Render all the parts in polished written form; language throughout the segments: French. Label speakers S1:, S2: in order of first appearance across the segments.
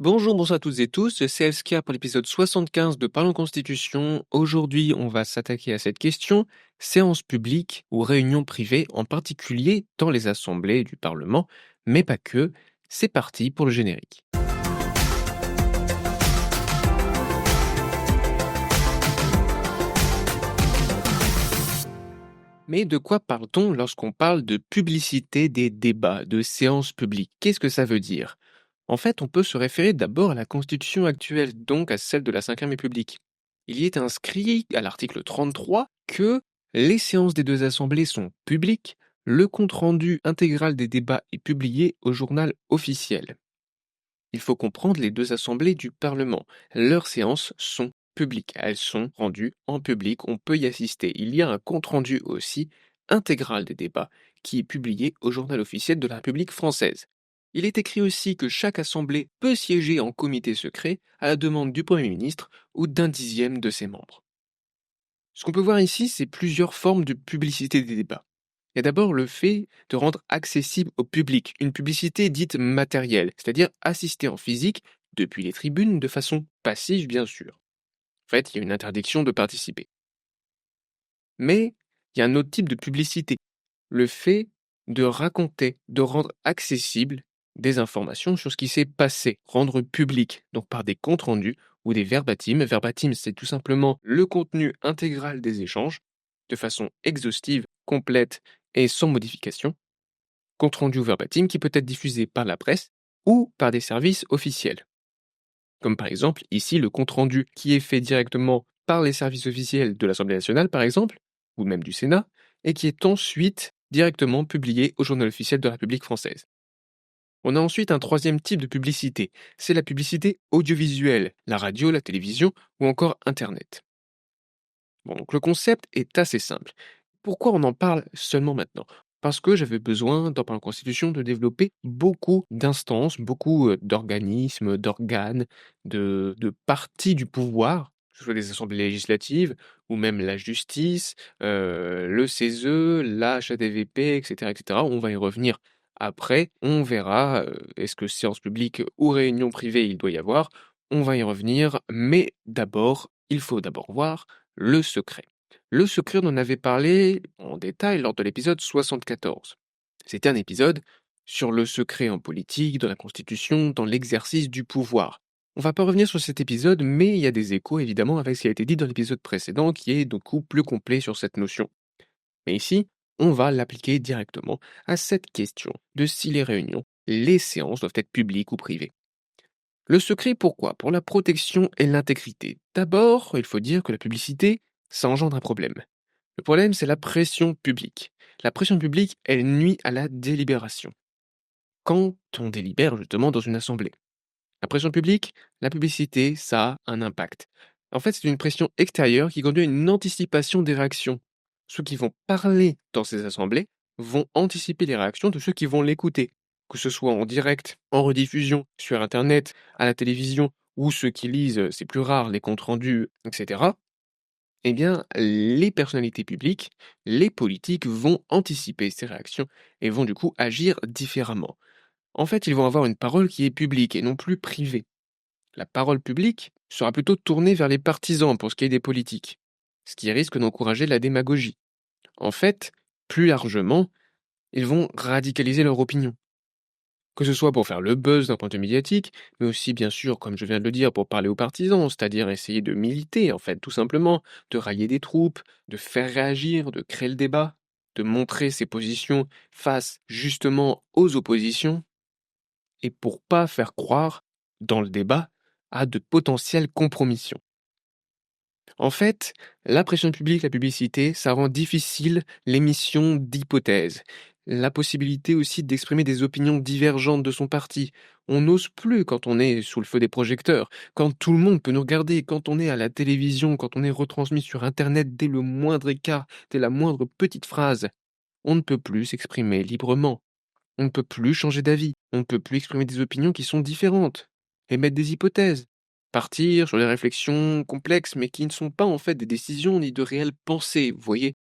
S1: Bonjour, bonsoir à toutes et tous, c'est Elska pour l'épisode 75 de Parlons Constitution. Aujourd'hui, on va s'attaquer à cette question, séance publique ou réunion privée, en particulier dans les assemblées du Parlement, mais pas que. C'est parti pour le générique. Mais de quoi parle-t-on lorsqu'on parle de publicité des débats, de séances publiques? Qu'est-ce que ça veut dire? En fait, on peut se référer d'abord à la Constitution actuelle, donc à celle de la Ve République. Il y est inscrit à l'article 33 que les séances des deux assemblées sont publiques, le compte-rendu intégral des débats est publié au journal officiel. Il faut comprendre les deux assemblées du Parlement. Leurs séances sont publiques, elles sont rendues en public, on peut y assister. Il y a un compte-rendu aussi intégral des débats qui est publié au journal officiel de la République française. Il est écrit aussi que chaque assemblée peut siéger en comité secret à la demande du Premier ministre ou d'un dixième de ses membres. Ce qu'on peut voir ici, c'est plusieurs formes de publicité des débats. Il y a d'abord le fait de rendre accessible au public une publicité dite matérielle, c'est-à-dire assister en physique depuis les tribunes de façon passive bien sûr. En fait, il y a une interdiction de participer. Mais il y a un autre type de publicité, le fait de raconter, de rendre accessible des informations sur ce qui s'est passé, rendre public, donc par des comptes rendus ou des verbatim. Verbatim, c'est tout simplement le contenu intégral des échanges, de façon exhaustive, complète et sans modification. Compte rendu ou verbatim qui peut être diffusé par la presse ou par des services officiels. Comme par exemple ici le compte rendu qui est fait directement par les services officiels de l'Assemblée nationale par exemple, ou même du Sénat, et qui est ensuite directement publié au journal officiel de la République française. On a ensuite un troisième type de publicité, c'est la publicité audiovisuelle, la radio, la télévision ou encore Internet. Bon, donc le concept est assez simple. Pourquoi on en parle seulement maintenant? Parce que j'avais besoin, dans la Constitution, de développer beaucoup d'instances, beaucoup d'organismes, d'organes, de parties du pouvoir, que ce soit des assemblées législatives ou même la justice, le CESE, la HATVP, etc., etc. On va y revenir après. On verra est-ce que séance publique ou réunion privée il doit y avoir. On va y revenir, mais d'abord, il faut d'abord voir le secret. Le secret, on en avait parlé en détail lors de l'épisode 74. C'était un épisode sur le secret en politique, dans la Constitution, dans l'exercice du pouvoir. On va pas revenir sur cet épisode, mais il y a des échos évidemment avec ce qui a été dit dans l'épisode précédent qui est du coup plus complet sur cette notion. Mais ici, on va l'appliquer directement à cette question de si les réunions, les séances doivent être publiques ou privées. Le secret, pourquoi? Pour la protection et l'intégrité. D'abord, il faut dire que la publicité, ça engendre un problème. Le problème, c'est la pression publique. La pression publique, elle nuit à la délibération. Quand on délibère justement dans une assemblée. La pression publique, la publicité, ça a un impact. En fait, c'est une pression extérieure qui conduit à une anticipation des réactions. Ceux qui vont parler dans ces assemblées vont anticiper les réactions de ceux qui vont l'écouter, que ce soit en direct, en rediffusion, sur Internet, à la télévision, ou ceux qui lisent, c'est plus rare, les comptes rendus, etc. Eh bien, les personnalités publiques, les politiques vont anticiper ces réactions et vont du coup agir différemment. En fait, ils vont avoir une parole qui est publique et non plus privée. La parole publique sera plutôt tournée vers les partisans pour ce qui est des politiques, ce qui risque d'encourager la démagogie. En fait, plus largement, ils vont radicaliser leur opinion. Que ce soit pour faire le buzz d'un point de vue médiatique, mais aussi bien sûr, comme je viens de le dire, pour parler aux partisans, c'est-à-dire essayer de militer, en fait, tout simplement, de rallier des troupes, de faire réagir, de créer le débat, de montrer ses positions face justement aux oppositions, et pour pas faire croire, dans le débat, à de potentielles compromissions. En fait, la pression publique, la publicité, ça rend difficile l'émission d'hypothèses. La possibilité aussi d'exprimer des opinions divergentes de son parti. On n'ose plus quand on est sous le feu des projecteurs, quand tout le monde peut nous regarder, quand on est à la télévision, quand on est retransmis sur Internet dès le moindre écart, dès la moindre petite phrase. On ne peut plus s'exprimer librement. On ne peut plus changer d'avis. On ne peut plus exprimer des opinions qui sont différentes. Émettre des hypothèses. Partir sur des réflexions complexes, mais qui ne sont pas en fait des décisions ni de réelles pensées, vous voyez?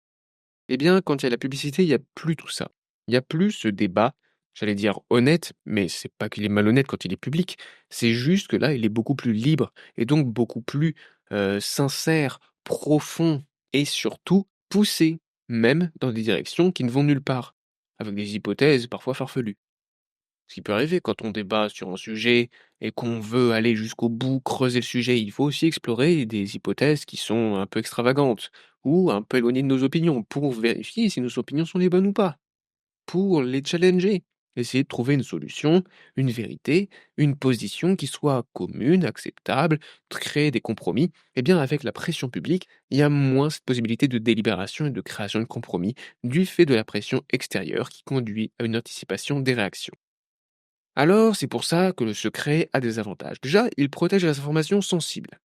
S1: Eh bien, quand il y a la publicité, il n'y a plus tout ça. Il n'y a plus ce débat j'allais dire honnête, mais c'est pas qu'il est malhonnête quand il est public, c'est juste que là, il est beaucoup plus libre et donc beaucoup plus, sincère, profond et surtout poussé, même dans des directions qui ne vont nulle part, avec des hypothèses parfois farfelues. Ce qui peut arriver quand on débat sur un sujet et qu'on veut aller jusqu'au bout, creuser le sujet, il faut aussi explorer des hypothèses qui sont un peu extravagantes ou un peu éloignées de nos opinions pour vérifier si nos opinions sont les bonnes ou pas, pour les challenger, essayer de trouver une solution, une vérité, une position qui soit commune, acceptable, créer des compromis. Eh bien, avec la pression publique, il y a moins cette possibilité de délibération et de création de compromis du fait de la pression extérieure qui conduit à une anticipation des réactions. Alors, c'est pour ça que le secret a des avantages. Déjà, il protège les informations sensibles.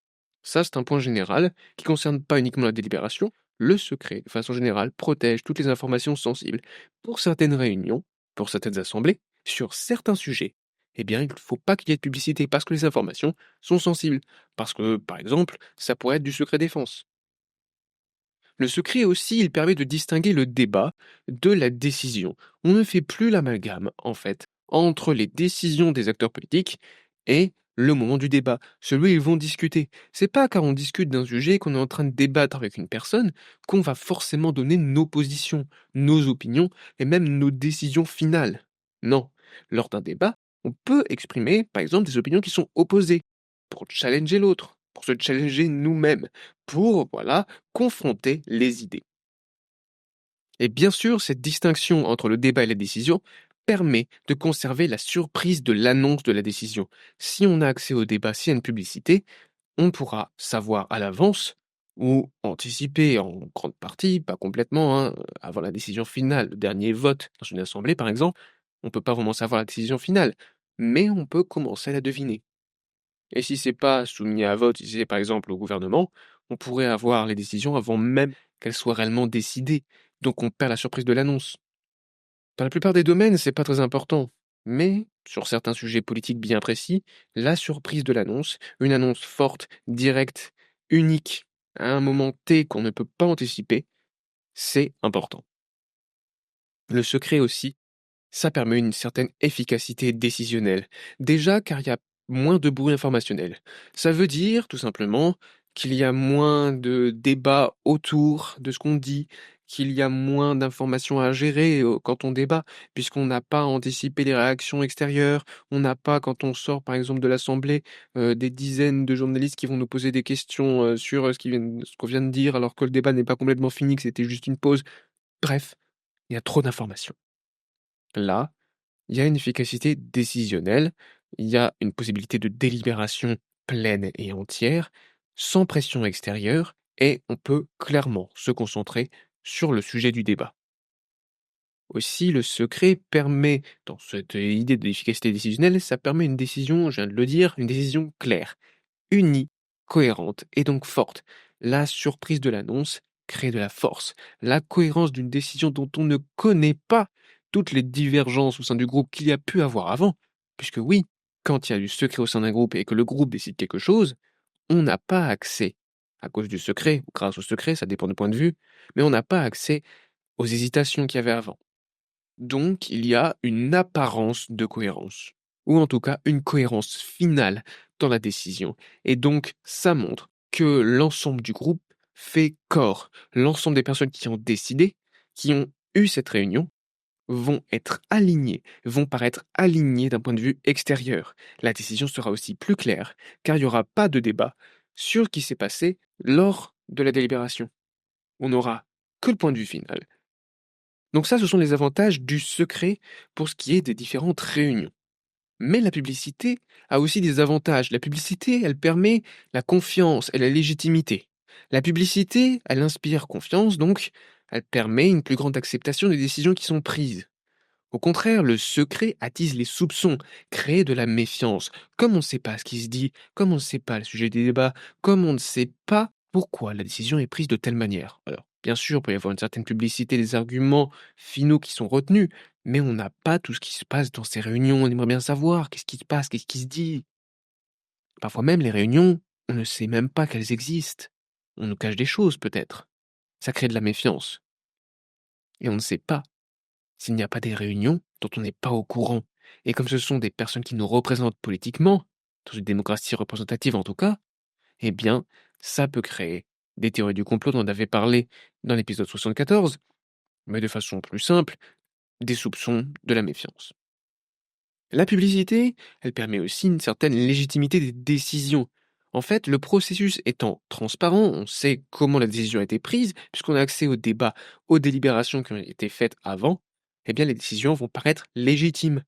S1: Ça, c'est un point général qui concerne pas uniquement la délibération. Le secret, de façon générale, protège toutes les informations sensibles. Pour certaines réunions, pour certaines assemblées, sur certains sujets, eh bien, il ne faut pas qu'il y ait de publicité parce que les informations sont sensibles. Parce que, par exemple, ça pourrait être du secret défense. Le secret aussi, il permet de distinguer le débat de la décision. On ne fait plus l'amalgame, en fait, entre les décisions des acteurs politiques et le moment du débat, celui où ils vont discuter. C'est pas car on discute d'un sujet qu'on est en train de débattre avec une personne qu'on va forcément donner nos positions, nos opinions et même nos décisions finales. Non, lors d'un débat, on peut exprimer, par exemple, des opinions qui sont opposées pour challenger l'autre, pour se challenger nous-mêmes, pour, voilà, confronter les idées. Et bien sûr, cette distinction entre le débat et la décision permet de conserver la surprise de l'annonce de la décision. Si on a accès au débat, s'il y a une publicité, on pourra savoir à l'avance ou anticiper en grande partie, pas complètement, hein, avant la décision finale, le dernier vote dans une assemblée par exemple, on ne peut pas vraiment savoir la décision finale, mais on peut commencer à la deviner. Et si c'est pas soumis à vote, si c'est par exemple au gouvernement, on pourrait avoir les décisions avant même qu'elles soient réellement décidées. Donc on perd la surprise de l'annonce. Dans la plupart des domaines, c'est pas très important. Mais sur certains sujets politiques bien précis, la surprise de l'annonce, une annonce forte, directe, unique, à un moment T qu'on ne peut pas anticiper, c'est important. Le secret aussi, ça permet une certaine efficacité décisionnelle. Déjà car il y a moins de bruit informationnel. Ça veut dire, tout simplement, qu'il y a moins de débats autour de ce qu'on dit, qu'il y a moins d'informations à gérer quand on débat, puisqu'on n'a pas à anticiper les réactions extérieures, on n'a pas, quand on sort par exemple de l'Assemblée, des dizaines de journalistes qui vont nous poser des questions sur ce qu'on vient de dire, alors que le débat n'est pas complètement fini, que c'était juste une pause. Bref, il y a trop d'informations. Là, il y a une efficacité décisionnelle, il y a une possibilité de délibération pleine et entière, sans pression extérieure, et on peut clairement se concentrer sur le sujet du débat. Aussi, le secret permet, dans cette idée d'efficacité décisionnelle, ça permet une décision, je viens de le dire, une décision claire, unie, cohérente et donc forte. La surprise de l'annonce crée de la force. La cohérence d'une décision dont on ne connaît pas toutes les divergences au sein du groupe qu'il y a pu avoir avant. Puisque oui, quand il y a du secret au sein d'un groupe et que le groupe décide quelque chose, on n'a pas accès, à cause du secret, ou grâce au secret, ça dépend du point de vue, mais on n'a pas accès aux hésitations qu'il y avait avant. Donc, il y a une apparence de cohérence, ou en tout cas une cohérence finale dans la décision. Et donc, ça montre que l'ensemble du groupe fait corps. L'ensemble des personnes qui ont décidé, qui ont eu cette réunion, vont être alignées, vont paraître alignées d'un point de vue extérieur. La décision sera aussi plus claire, car il n'y aura pas de débat sur ce qui s'est passé lors de la délibération. On n'aura que le point de vue final. Donc ça, ce sont les avantages du secret pour ce qui est des différentes réunions. Mais la publicité a aussi des avantages. La publicité, elle permet la confiance et la légitimité. La publicité, elle inspire confiance, donc elle permet une plus grande acceptation des décisions qui sont prises. Au contraire, le secret attise les soupçons, crée de la méfiance. Comme on ne sait pas ce qui se dit, comme on ne sait pas le sujet des débats, comme on ne sait pas pourquoi la décision est prise de telle manière. Alors, bien sûr, il peut y avoir une certaine publicité, des arguments finaux qui sont retenus, mais on n'a pas tout ce qui se passe dans ces réunions. On aimerait bien savoir qu'est-ce qui se passe, qu'est-ce qui se dit. Parfois même, les réunions, on ne sait même pas qu'elles existent. On nous cache des choses, peut-être. Ça crée de la méfiance. Et on ne sait pas s'il n'y a pas des réunions dont on n'est pas au courant. Et comme ce sont des personnes qui nous représentent politiquement, dans une démocratie représentative en tout cas, eh bien, ça peut créer des théories du complot dont on avait parlé dans l'épisode 74, mais de façon plus simple, des soupçons, de la méfiance. La publicité, elle permet aussi une certaine légitimité des décisions. En fait, le processus étant transparent, on sait comment la décision a été prise, puisqu'on a accès aux débats, aux délibérations qui ont été faites avant, eh bien les décisions vont paraître légitimes.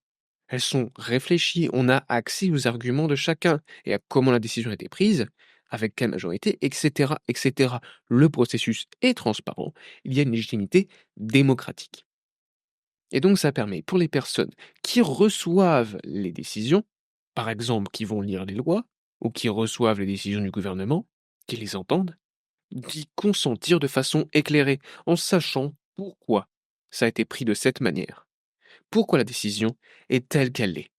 S1: Elles sont réfléchies, on a accès aux arguments de chacun et à comment la décision a été prise, avec quelle majorité, etc., etc. Le processus est transparent, il y a une légitimité démocratique. Et donc ça permet pour les personnes qui reçoivent les décisions, par exemple qui vont lire les lois, ou qui reçoivent les décisions du gouvernement, qui les entendent, d'y consentir de façon éclairée, en sachant pourquoi ça a été pris de cette manière. Pourquoi la décision est telle qu'elle est.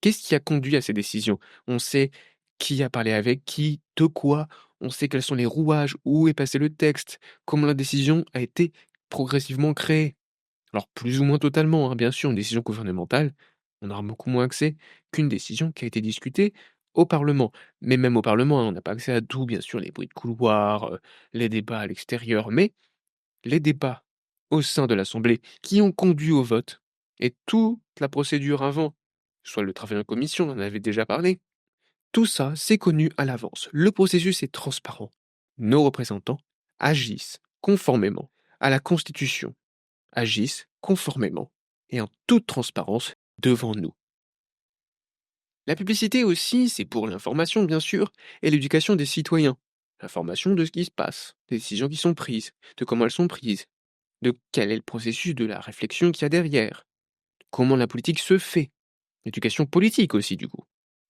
S1: Qu'est-ce qui a conduit à ces décisions? On sait qui a parlé avec qui, de quoi, on sait quels sont les rouages, où est passé le texte, comment la décision a été progressivement créée. Alors plus ou moins totalement, hein, bien sûr, une décision gouvernementale, on aura beaucoup moins accès qu'une décision qui a été discutée au Parlement. Mais même au Parlement, hein, on n'a pas accès à tout, bien sûr, les bruits de couloir, les débats à l'extérieur, mais les débats au sein de l'Assemblée qui ont conduit au vote et toute la procédure avant, soit le travail en commission, on en avait déjà parlé, tout ça, c'est connu à l'avance. Le processus est transparent. Nos représentants agissent conformément à la Constitution, agissent conformément et en toute transparence devant nous. La publicité aussi, c'est pour l'information bien sûr, et l'éducation des citoyens. L'information de ce qui se passe, des décisions qui sont prises, de comment elles sont prises, de quel est le processus de la réflexion qu'il y a derrière, comment la politique se fait. L'éducation politique aussi du coup.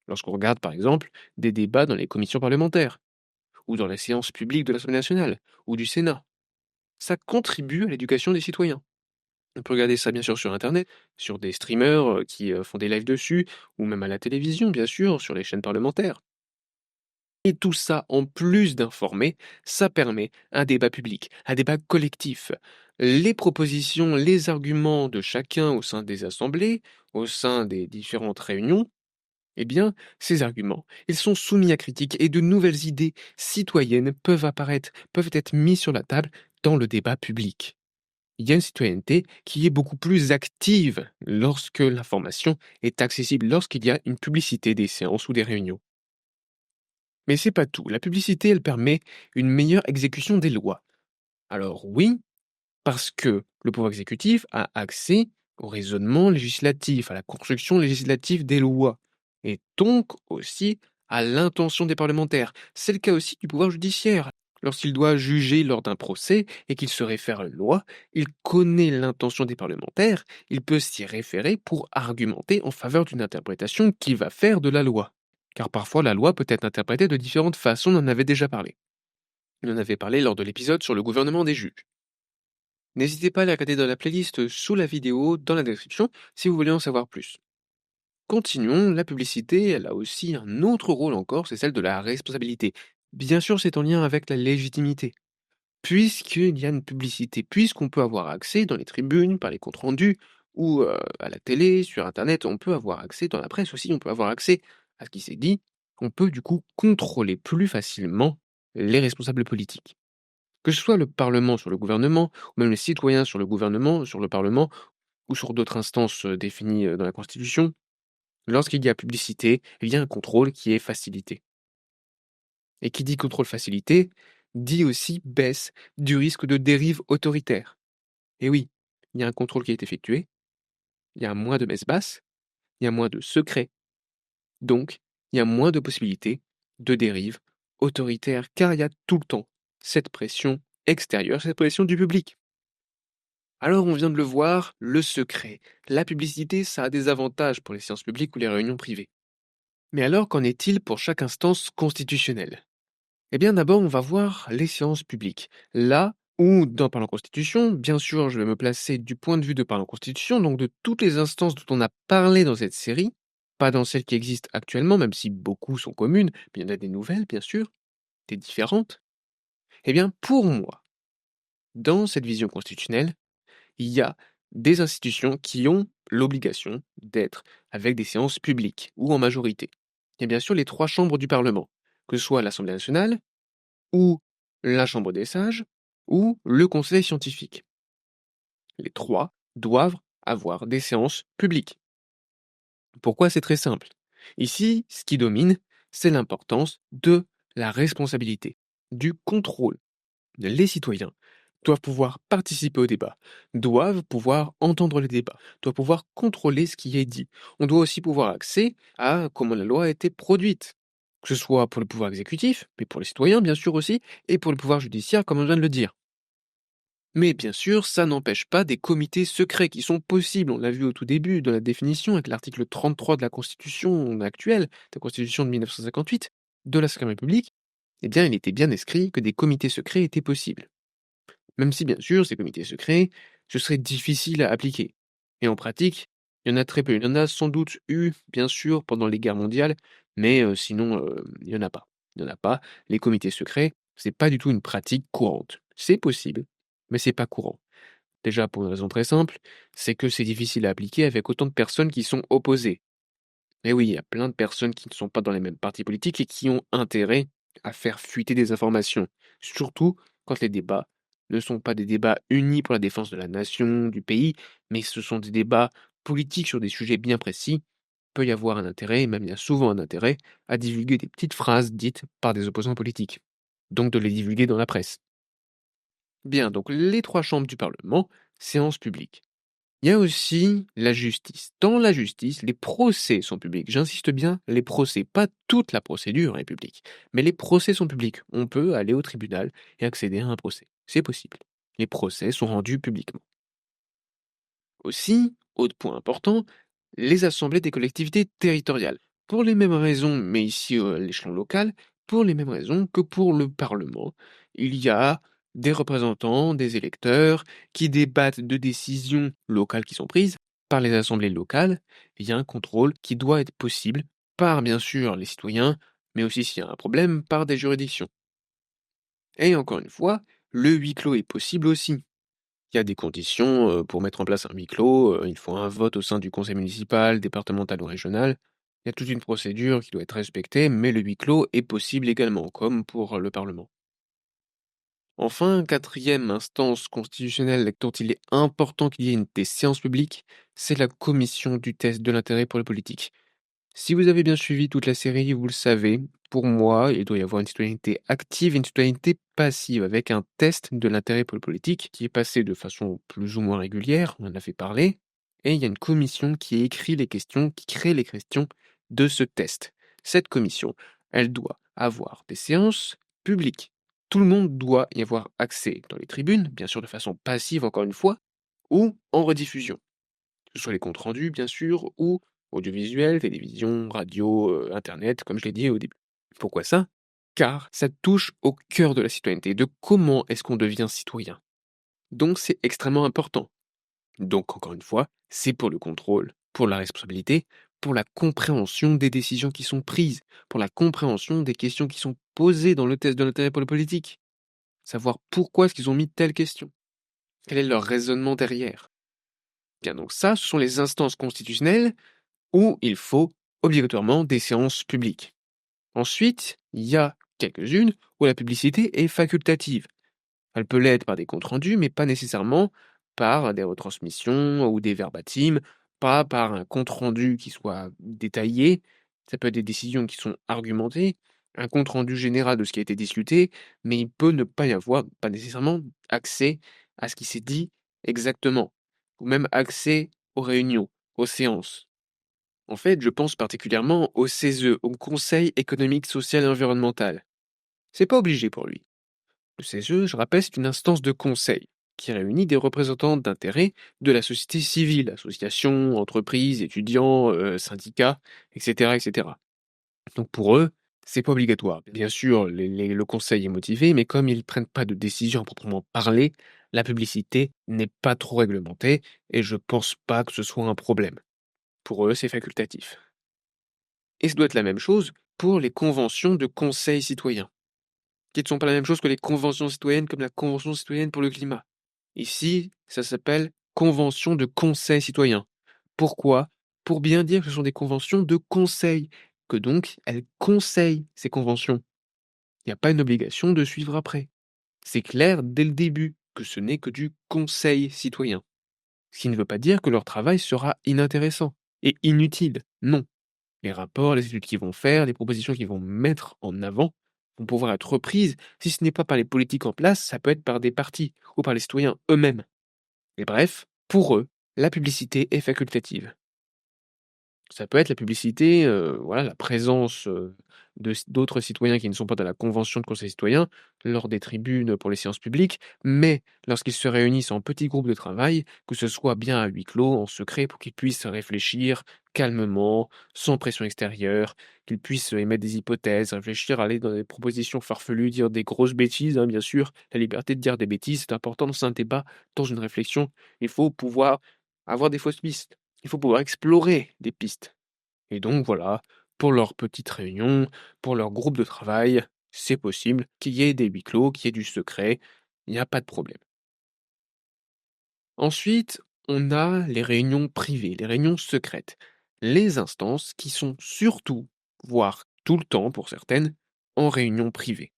S1: Lorsqu'on regarde par exemple des débats dans les commissions parlementaires, ou dans les séances publiques de l'Assemblée nationale, ou du Sénat, ça contribue à l'éducation des citoyens. On peut regarder ça bien sûr sur internet, sur des streamers qui font des lives dessus, ou même à la télévision bien sûr, sur les chaînes parlementaires. Et tout ça, en plus d'informer, ça permet un débat public, un débat collectif. Les propositions, les arguments de chacun au sein des assemblées, au sein des différentes réunions, eh bien, ces arguments, ils sont soumis à critique et de nouvelles idées citoyennes peuvent apparaître, peuvent être mises sur la table dans le débat public. Il y a une citoyenneté qui est beaucoup plus active lorsque l'information est accessible, lorsqu'il y a une publicité des séances ou des réunions. Mais c'est pas tout. La publicité, elle permet une meilleure exécution des lois. Alors oui, parce que le pouvoir exécutif a accès au raisonnement législatif, à la construction législative des lois, et donc aussi à l'intention des parlementaires. C'est le cas aussi du pouvoir judiciaire. Lorsqu'il doit juger lors d'un procès et qu'il se réfère à une loi, il connaît l'intention des parlementaires, il peut s'y référer pour argumenter en faveur d'une interprétation qu'il va faire de la loi. Car parfois la loi peut être interprétée de différentes façons, on en avait déjà parlé. On en avait parlé lors de l'épisode sur le gouvernement des juges. N'hésitez pas à la regarder dans la playlist sous la vidéo, dans la description, si vous voulez en savoir plus. Continuons, la publicité, elle a aussi un autre rôle encore, c'est celle de la responsabilité. Bien sûr, c'est en lien avec la légitimité. Puisqu'il y a une publicité, puisqu'on peut avoir accès dans les tribunes, par les comptes rendus, ou à la télé, sur internet, on peut avoir accès, dans la presse aussi, on peut avoir accès à ce qui s'est dit, on peut du coup contrôler plus facilement les responsables politiques. Que ce soit le Parlement sur le gouvernement, ou même les citoyens sur le gouvernement, sur le Parlement, ou sur d'autres instances définies dans la Constitution, lorsqu'il y a publicité, il y a un contrôle qui est facilité. Et qui dit contrôle facilité, dit aussi baisse du risque de dérive autoritaire. Et oui, il y a un contrôle qui est effectué, il y a moins de messe basse, il y a moins de secrets, donc il y a moins de possibilités de dérive autoritaire, car il y a tout le temps cette pression extérieure, cette pression du public. Alors on vient de le voir, le secret, la publicité, ça a des avantages pour les séances publiques ou les réunions privées. Mais alors qu'en est-il pour chaque instance constitutionnelle? Eh bien d'abord on va voir les séances publiques. Là où, dans Parlant Constitution, bien sûr je vais me placer du point de vue de Parlant Constitution, donc de toutes les instances dont on a parlé dans cette série, pas dans celles qui existent actuellement, même si beaucoup sont communes, mais il y en a des nouvelles bien sûr, des différentes. Eh bien pour moi, dans cette vision constitutionnelle, il y a des institutions qui ont l'obligation d'être avec des séances publiques ou en majorité. Il y a bien sûr les 3 chambres du Parlement, que ce soit l'Assemblée nationale ou la Chambre des sages ou le Conseil scientifique. Les 3 doivent avoir des séances publiques. Pourquoi? C'est très simple. Ici, ce qui domine, c'est l'importance de la responsabilité, du contrôle. Les citoyens doivent pouvoir participer au débat, doivent pouvoir entendre les débats, doivent pouvoir contrôler ce qui est dit. On doit aussi pouvoir accéder à comment la loi a été produite, que ce soit pour le pouvoir exécutif, mais pour les citoyens bien sûr aussi, et pour le pouvoir judiciaire comme on vient de le dire. Mais bien sûr, ça n'empêche pas des comités secrets qui sont possibles. On l'a vu au tout début de la définition avec l'article 33 de la Constitution actuelle, de la Constitution de 1958, de la Cinquième République. Eh bien, il était bien inscrit que des comités secrets étaient possibles. Même si, bien sûr, ces comités secrets, ce serait difficile à appliquer. Et en pratique, il y en a très peu. Il y en a sans doute eu, bien sûr, pendant les guerres mondiales, mais sinon, il n'y en a pas. Il n'y en a pas. Les comités secrets, c'est pas du tout une pratique courante. C'est possible, mais c'est pas courant. Déjà, pour une raison très simple, c'est que c'est difficile à appliquer avec autant de personnes qui sont opposées. Et oui, il y a plein de personnes qui ne sont pas dans les mêmes partis politiques et qui ont intérêt à faire fuiter des informations, surtout quand les débats ne sont pas des débats unis pour la défense de la nation, du pays, mais ce sont des débats politiques sur des sujets bien précis. Il peut y avoir un intérêt, et même il y a souvent un intérêt, à divulguer des petites phrases dites par des opposants politiques, donc de les divulguer dans la presse. Bien, donc les 3 chambres du Parlement, séance publique. Il y a aussi la justice. Dans la justice, les procès sont publics. J'insiste bien, les procès, pas toute la procédure est publique, mais les procès sont publics. On peut aller au tribunal et accéder à un procès. C'est possible. Les procès sont rendus publiquement. Aussi, autre point important, les assemblées des collectivités territoriales. Pour les mêmes raisons, mais ici à l'échelon local, pour les mêmes raisons que pour le Parlement, il y a des représentants, des électeurs qui débattent de décisions locales qui sont prises par les assemblées locales. Il y a un contrôle qui doit être possible par bien sûr les citoyens, mais aussi s'il y a un problème, par des juridictions. Et encore une fois, le huis clos est possible aussi. Il y a des conditions, pour mettre en place un huis clos, il faut un vote au sein du conseil municipal, départemental ou régional. Il y a toute une procédure qui doit être respectée, mais le huis clos est possible également, comme pour le Parlement. Enfin, quatrième instance constitutionnelle dont il est important qu'il y ait des séances publiques, c'est la commission du test de l'intérêt pour le politique. Si vous avez bien suivi toute la série, vous le savez, pour moi, il doit y avoir une citoyenneté active et une citoyenneté passive, avec un test de l'intérêt pour le politique qui est passé de façon plus ou moins régulière, on en a fait parler, et il y a une commission qui écrit les questions, qui crée les questions de ce test. Cette commission, elle doit avoir des séances publiques. Tout le monde doit y avoir accès dans les tribunes, bien sûr de façon passive encore une fois, ou en rediffusion. Que ce soit les comptes rendus, bien sûr, ou audiovisuel, télévision, radio, internet, comme je l'ai dit au début. Pourquoi ça? Car ça touche au cœur de la citoyenneté, de comment est-ce qu'on devient citoyen. Donc c'est extrêmement important. Donc encore une fois, c'est pour le contrôle, pour la responsabilité, pour la compréhension des décisions qui sont prises, pour la compréhension des questions qui sont posées dans le test de l'intérêt pour le politique. Savoir pourquoi est-ce qu'ils ont mis telle question. Quel est leur raisonnement derrière. Bien donc ça, ce sont les instances constitutionnelles où il faut obligatoirement des séances publiques. Ensuite, il y a quelques-unes où la publicité est facultative. Elle peut l'être par des comptes rendus, mais pas nécessairement par des retransmissions ou des verbatims, pas par un compte rendu qui soit détaillé. Ça peut être des décisions qui sont argumentées, un compte rendu général de ce qui a été discuté, mais il peut ne pas y avoir, pas nécessairement, accès à ce qui s'est dit exactement, ou même accès aux réunions, aux séances. En fait, je pense particulièrement au CESE, au Conseil économique, social et environnemental. C'est pas obligé pour lui. Le CESE, je rappelle, c'est une instance de conseil qui réunit des représentants d'intérêts de la société civile, associations, entreprises, étudiants, syndicats, etc., etc. Donc pour eux, c'est pas obligatoire. Bien sûr, le conseil est motivé, mais comme ils prennent pas de décision à proprement parler, la publicité n'est pas trop réglementée et je pense pas que ce soit un problème. Pour eux, c'est facultatif. Et ça doit être la même chose pour les conventions de conseil citoyen, qui ne sont pas la même chose que les conventions citoyennes comme la Convention citoyenne pour le climat. Ici, ça s'appelle conventions de conseil citoyen. Pourquoi? Pour bien dire que ce sont des conventions de conseil, que donc elles conseillent ces conventions. Il n'y a pas une obligation de suivre après. C'est clair dès le début que ce n'est que du conseil citoyen. Ce qui ne veut pas dire que leur travail sera inintéressant et inutile. Non. Les rapports, les études qu'ils vont faire, les propositions qu'ils vont mettre en avant vont pouvoir être reprises. Si ce n'est pas par les politiques en place, ça peut être par des partis ou par les citoyens eux-mêmes. Et bref, pour eux, la publicité est facultative. Ça peut être la publicité, voilà, la présence, d'autres citoyens qui ne sont pas dans la convention de conseil citoyen, lors des tribunes pour les séances publiques, mais lorsqu'ils se réunissent en petits groupes de travail, que ce soit bien à huis clos, en secret, pour qu'ils puissent réfléchir calmement, sans pression extérieure, qu'ils puissent émettre des hypothèses, réfléchir, aller dans des propositions farfelues, dire des grosses bêtises, hein, bien sûr. La liberté de dire des bêtises, c'est important dans un débat, dans une réflexion. Il faut pouvoir avoir des fausses pistes. Il faut pouvoir explorer des pistes. Et donc voilà, pour leurs petites réunions, pour leur groupe de travail, c'est possible qu'il y ait des huis clos, qu'il y ait du secret, il n'y a pas de problème. Ensuite, on a les réunions privées, les réunions secrètes, les instances qui sont surtout, voire tout le temps pour certaines, en réunion privée.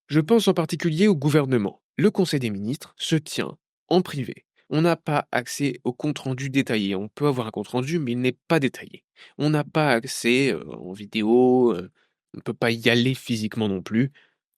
S1: Je pense en particulier au gouvernement. Le Conseil des ministres se tient en privé. On n'a pas accès au compte-rendu détaillé. On peut avoir un compte-rendu, mais il n'est pas détaillé. On n'a pas accès en vidéo, on ne peut pas y aller physiquement non plus.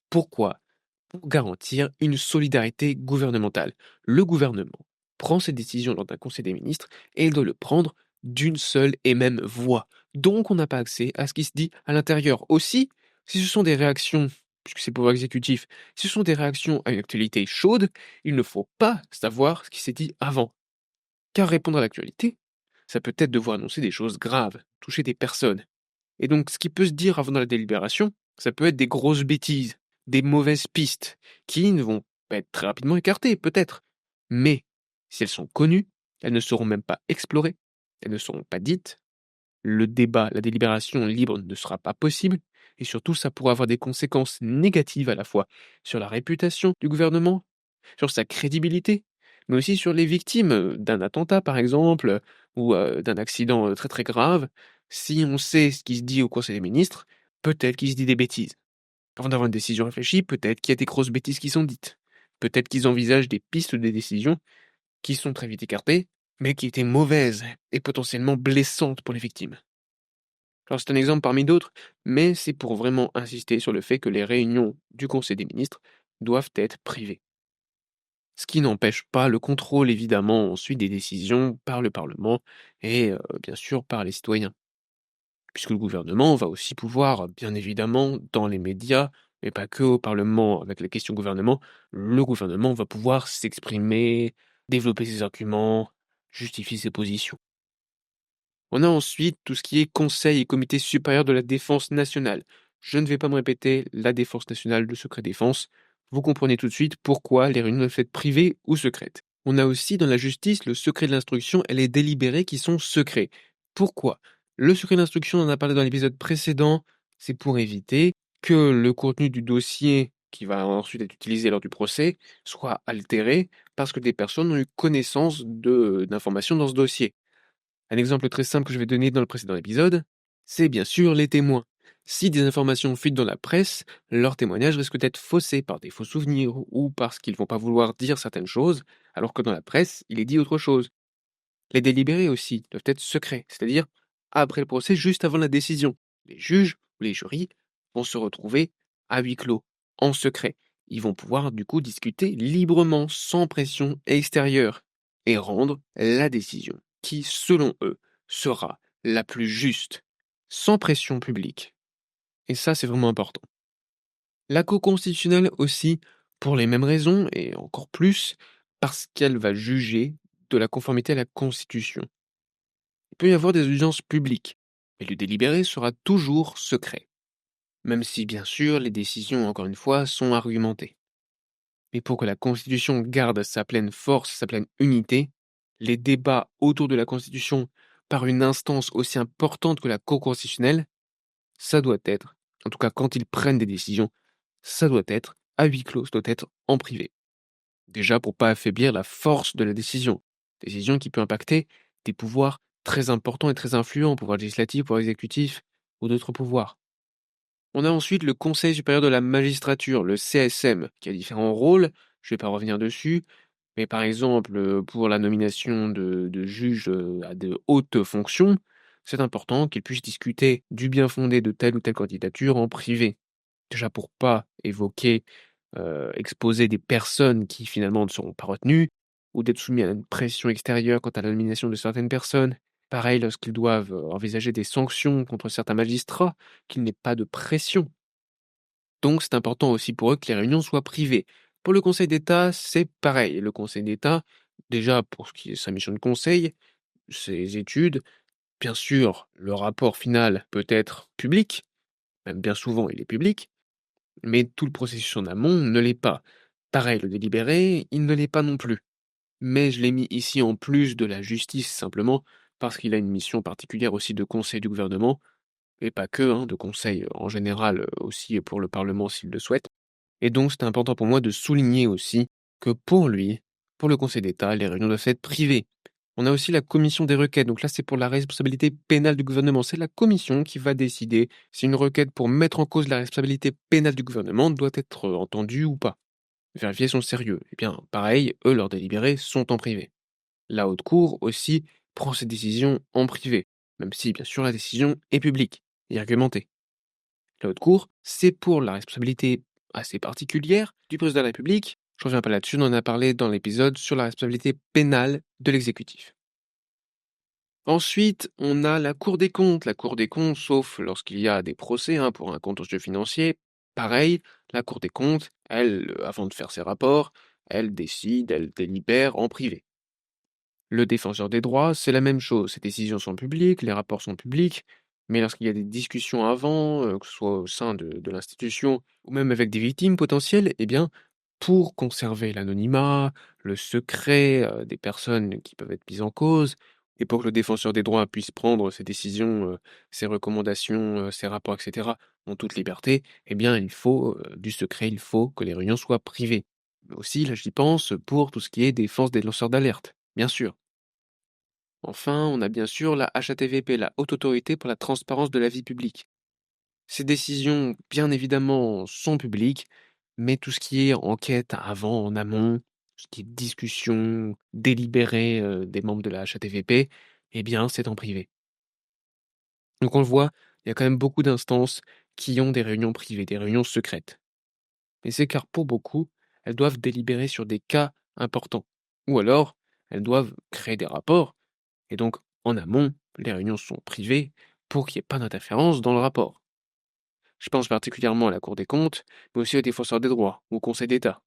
S1: Pourquoi? Pour garantir une solidarité gouvernementale. Le gouvernement prend ses décisions lors d'un Conseil des ministres et il doit le prendre d'une seule et même voix. Donc on n'a pas accès à ce qui se dit à l'intérieur. Aussi, si ce sont des réactions, puisque c'est le pouvoir exécutif, si ce sont des réactions à une actualité chaude, il ne faut pas savoir ce qui s'est dit avant. Car répondre à l'actualité, ça peut être devoir annoncer des choses graves, toucher des personnes. Et donc, ce qui peut se dire avant dans la délibération, ça peut être des grosses bêtises, des mauvaises pistes, qui ne vont pas être très rapidement écartées, peut-être. Mais, si elles sont connues, elles ne seront même pas explorées, elles ne seront pas dites, le débat, la délibération libre ne sera pas possible, et surtout, ça pourra avoir des conséquences négatives à la fois sur la réputation du gouvernement, sur sa crédibilité, mais aussi sur les victimes d'un attentat, par exemple, ou d'un accident très très grave. Si on sait ce qui se dit au Conseil des ministres, peut-être qu'il se dit des bêtises. Avant d'avoir une décision réfléchie, peut-être qu'il y a des grosses bêtises qui sont dites. Peut-être qu'ils envisagent des pistes des décisions qui sont très vite écartées, mais qui étaient mauvaises et potentiellement blessantes pour les victimes. Alors c'est un exemple parmi d'autres, mais c'est pour vraiment insister sur le fait que les réunions du Conseil des ministres doivent être privées. Ce qui n'empêche pas le contrôle évidemment ensuite des décisions par le Parlement et bien sûr par les citoyens. Puisque le gouvernement va aussi pouvoir, bien évidemment, dans les médias, mais pas que au Parlement avec les questions gouvernement, le gouvernement va pouvoir s'exprimer, développer ses arguments, justifier ses positions. On a ensuite tout ce qui est Conseil et Comité supérieur de la défense nationale. Je ne vais pas me répéter, la défense nationale, le secret défense. Vous comprenez tout de suite pourquoi les réunions doivent être privées ou secrètes. On a aussi dans la justice le secret de l'instruction et les délibérés qui sont secrets. Pourquoi? Le secret d'instruction, on en a parlé dans l'épisode précédent, c'est pour éviter que le contenu du dossier qui va ensuite être utilisé lors du procès soit altéré parce que des personnes ont eu connaissance d'informations dans ce dossier. Un exemple très simple que je vais donner dans le précédent épisode, c'est bien sûr les témoins. Si des informations fuitent dans la presse, leur témoignage risque d'être faussé par des faux souvenirs ou parce qu'ils vont pas vouloir dire certaines choses, alors que dans la presse, il est dit autre chose. Les délibérés aussi doivent être secrets, c'est-à-dire après le procès, juste avant la décision. Les juges ou les jurys vont se retrouver à huis clos, en secret. Ils vont pouvoir du coup discuter librement, sans pression extérieure, et rendre la décision qui, selon eux, sera la plus juste, sans pression publique. Et ça, c'est vraiment important. La Cour constitutionnelle aussi, pour les mêmes raisons, et encore plus, parce qu'elle va juger de la conformité à la Constitution. Il peut y avoir des audiences publiques, mais le délibéré sera toujours secret, même si bien sûr les décisions, encore une fois, sont argumentées. Mais pour que la Constitution garde sa pleine force, sa pleine unité, les débats autour de la Constitution par une instance aussi importante que la Cour constitutionnelle, ça doit être, en tout cas quand ils prennent des décisions, ça doit être à huis clos, ça doit être en privé. Déjà pour pas affaiblir la force de la décision. Décision qui peut impacter des pouvoirs très importants et très influents, pouvoir législatif, pouvoir exécutif ou d'autres pouvoirs. On a ensuite le Conseil supérieur de la magistrature, le CSM, qui a différents rôles. Je vais pas revenir dessus, mais par exemple, pour la nomination de juges à de hautes fonctions, c'est important qu'ils puissent discuter du bien fondé de telle ou telle candidature en privé. Déjà pour pas évoquer, exposer des personnes qui finalement ne seront pas retenues, ou d'être soumis à une pression extérieure quant à la nomination de certaines personnes. Pareil lorsqu'ils doivent, envisager des sanctions contre certains magistrats, qu'il n'ait pas de pression. Donc c'est important aussi pour eux que les réunions soient privées. Pour le Conseil d'État, c'est pareil. Le Conseil d'État, déjà pour ce qui est sa mission de conseil, ses études, bien sûr, le rapport final peut être public, même bien souvent il est public, mais tout le processus en amont ne l'est pas. Pareil, le délibéré, il ne l'est pas non plus. Mais je l'ai mis ici en plus de la justice simplement parce qu'il a une mission particulière aussi de conseil du gouvernement, et pas que, hein, de conseil en général aussi pour le Parlement s'il le souhaite. Et donc c'est important pour moi de souligner aussi que pour lui, pour le Conseil d'État, les réunions doivent être privées. On a aussi la commission des requêtes, donc là c'est pour la responsabilité pénale du gouvernement. C'est la commission qui va décider si une requête pour mettre en cause la responsabilité pénale du gouvernement doit être entendue ou pas. Vérifier son sérieux. Eh bien, pareil, eux, leurs délibérés sont en privé. La haute cour aussi prend ses décisions en privé, même si bien sûr la décision est publique et argumentée. La haute cour, c'est pour la responsabilité assez particulière du président de la République. Je reviens pas là-dessus, on en a parlé dans l'épisode sur la responsabilité pénale de l'exécutif. Ensuite, on a la Cour des comptes. La Cour des comptes, sauf lorsqu'il y a des procès pour un contentieux financier, pareil, la Cour des comptes, elle, avant de faire ses rapports, elle décide, elle délibère en privé. Le défenseur des droits, c'est la même chose. Ses décisions sont publiques, les rapports sont publics, mais lorsqu'il y a des discussions avant, que ce soit au sein de l'institution ou même avec des victimes potentielles, eh bien, pour conserver l'anonymat, le secret des personnes qui peuvent être mises en cause, et pour que le défenseur des droits puisse prendre ses décisions, ses recommandations, ses rapports, etc., en toute liberté, eh bien, il faut du secret, il faut que les réunions soient privées. Mais aussi, là, j'y pense pour tout ce qui est défense des lanceurs d'alerte, bien sûr. Enfin, on a bien sûr la HATVP, la Haute Autorité pour la transparence de la vie publique. Ces décisions, bien évidemment, sont publiques, mais tout ce qui est enquête avant, en amont, tout ce qui est discussion, délibéré des membres de la HATVP, eh bien, c'est en privé. Donc on le voit, il y a quand même beaucoup d'instances qui ont des réunions privées, des réunions secrètes. Et c'est car pour beaucoup, elles doivent délibérer sur des cas importants. Ou alors, elles doivent créer des rapports. Et donc, en amont, les réunions sont privées pour qu'il n'y ait pas d'interférence dans le rapport. Je pense particulièrement à la Cour des comptes, mais aussi aux défenseurs des droits, ou au Conseil d'État.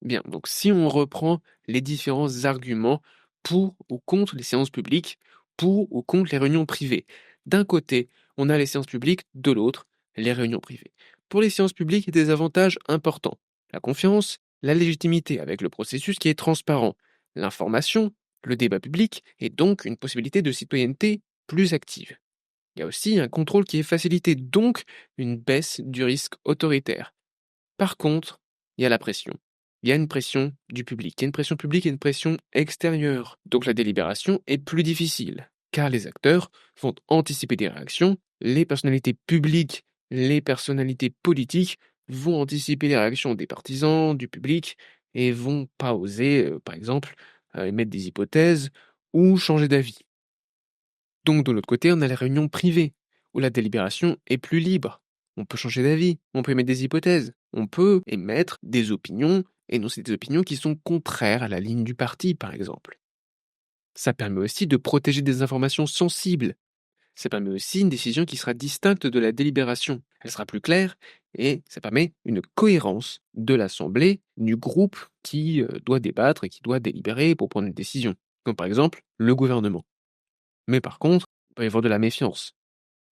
S1: Bien, donc si on reprend les différents arguments pour ou contre les séances publiques, pour ou contre les réunions privées. D'un côté, on a les séances publiques, de l'autre, les réunions privées. Pour les séances publiques, il y a des avantages importants. La confiance, la légitimité avec le processus qui est transparent, l'information, le débat public et donc une possibilité de citoyenneté plus active. Il y a aussi un contrôle qui est facilité, donc une baisse du risque autoritaire. Par contre, il y a la pression. Il y a une pression du public. Il y a une pression publique et une pression extérieure. Donc la délibération est plus difficile, car les acteurs vont anticiper des réactions, les personnalités publiques, les personnalités politiques vont anticiper les réactions des partisans, du public, et vont pas oser, par exemple, émettre des hypothèses ou changer d'avis. Donc de l'autre côté, on a les réunions privées, où la délibération est plus libre. On peut changer d'avis, on peut émettre des hypothèses, on peut émettre des opinions, énoncer des opinions qui sont contraires à la ligne du parti, par exemple. Ça permet aussi de protéger des informations sensibles. Ça permet aussi une décision qui sera distincte de la délibération. Elle sera plus claire et ça permet une cohérence de l'Assemblée, du groupe qui doit débattre et qui doit délibérer pour prendre une décision, comme par exemple le gouvernement. Mais par contre, il peut y avoir de la méfiance.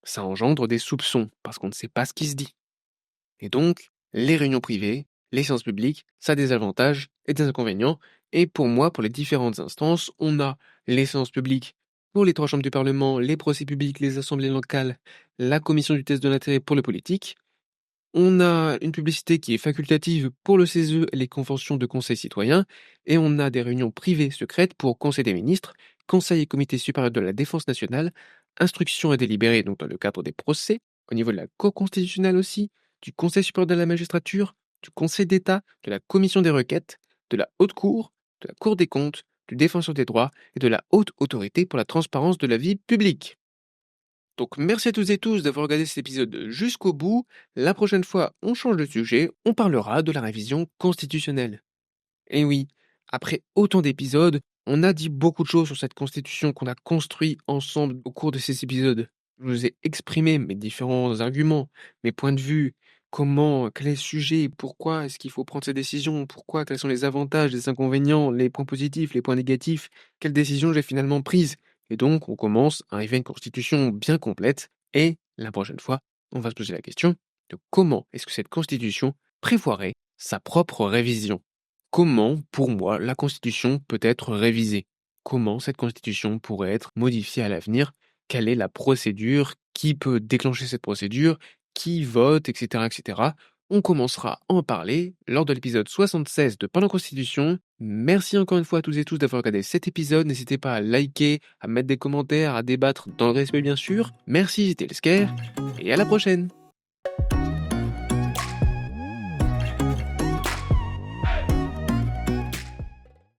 S1: Ça engendre des soupçons, parce qu'on ne sait pas ce qui se dit. Et donc, les réunions privées, les séances publiques, ça a des avantages et des inconvénients. Et pour moi, pour les différentes instances, on a les séances publiques pour les trois chambres du Parlement, les procès publics, les assemblées locales, la commission du test de l'intérêt pour le politique. On a une publicité qui est facultative pour le CESE et les conventions de conseil citoyen, et on a des réunions privées secrètes pour Conseil des ministres, Conseil et Comité supérieur de la défense nationale, instruction et délibéré donc dans le cadre des procès, au niveau de la Cour constitutionnelle aussi, du Conseil supérieur de la magistrature, du Conseil d'État, de la Commission des requêtes, de la Haute Cour, de la Cour des comptes, du Défenseur des droits et de la Haute Autorité pour la transparence de la vie publique. Donc merci à toutes et tous d'avoir regardé cet épisode jusqu'au bout. La prochaine fois, on change de sujet, on parlera de la révision constitutionnelle. Et oui, après autant d'épisodes, on a dit beaucoup de choses sur cette constitution qu'on a construit ensemble au cours de ces épisodes. Je vous ai exprimé mes différents arguments, mes points de vue, comment, quel est le sujet, pourquoi est-ce qu'il faut prendre ces décisions, pourquoi, quels sont les avantages, les inconvénients, les points positifs, les points négatifs, quelle décision j'ai finalement prise. Et donc, on commence à arriver à une constitution bien complète. Et la prochaine fois, on va se poser la question de comment est-ce que cette constitution prévoirait sa propre révision. Comment, pour moi, la Constitution peut être révisée? Comment cette Constitution pourrait être modifiée à l'avenir? Quelle est la procédure? Qui peut déclencher cette procédure? Qui vote? Etc. etc. On commencera à en parler lors de l'épisode 76 de Parlons Constitution. Merci encore une fois à tous et tous d'avoir regardé cet épisode. N'hésitez pas à liker, à mettre des commentaires, à débattre dans le respect bien sûr. Merci, c'était le Scare, et à la prochaine!